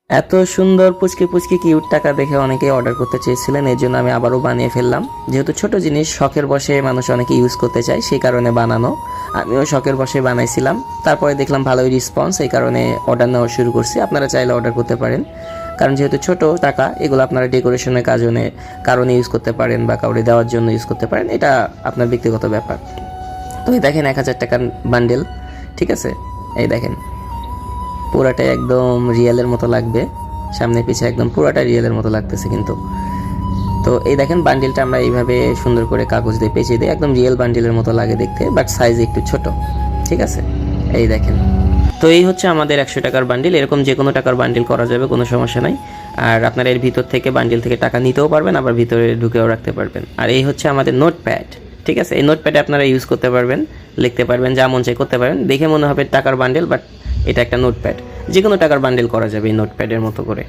এত সুন্দর পুচকি পুচকি কিউট টাকা দেখে অনেকেই অর্ডার করতে চেয়েছিলেন, এই জন্য আমি আবারও বানিয়ে ফেললাম। যেহেতু ছোট জিনিস শখের বশে মানুষ অনেকে ইউজ করতে চায়, সেই কারণে বানানো। আমিও শখের বশে বানাইছিলাম, তারপরে দেখলাম ভালোই রেসপন্স, এই কারণে অর্ডার নেওয়া শুরু করছি। আপনারা চাইলে অর্ডার করতে পারেন, কারণ যেহেতু ছোট টাকা, এগুলো আপনারা ডেকোরেশনের কারণে ইউজ করতে পারেন বা কাউরে দেওয়ার জন্য ইউজ করতে পারেন, এটা আপনার ব্যক্তিগত ব্যাপার। তো এই দেখেন 1000 টাকার বান্ডেল, ঠিক আছে। এই দেখেন পুরাটাই একদম রিয়েলের মতো লাগবে, সামনে পিছিয়ে একদম পুরাটা রিয়েলের মতো লাগতেছে কিন্তু। তো এই দেখেন বান্ডিলটা আমরা এইভাবে সুন্দর করে কাগজ দিয়ে পেঁচিয়ে দিই, একদম রিয়েল বান্ডিলের মতো লাগে দেখতে, বাট সাইজ একটু ছোট, ঠিক আছে। এই দেখেন, তো এই হচ্ছে আমাদের 100 টাকার বান্ডিল। এরকম যে কোনো টাকার বান্ডিল করা যাবে, কোনো সমস্যা নাই। আর আপনারা এর ভিতর থেকে বান্ডিল থেকে টাকা নিতেও পারবেন, আবার ভিতরে ঢুকেও রাখতে পারবেন। আর এই হচ্ছে আমাদের নোটপ্যাড, ঠিক আছে। এই নোটপ্যাডে আপনারা ইউজ করতে পারবেন, লিখতে পারবেন, যা মন চাই করতে পারবেন। দেখে মনে হবে টাকার বান্ডিল, বাট এটা একটা নোটপ্যাড। যে কোনো টাকার বান্ডিল করা যাবে এই নোটপ্যাডের মতো করে।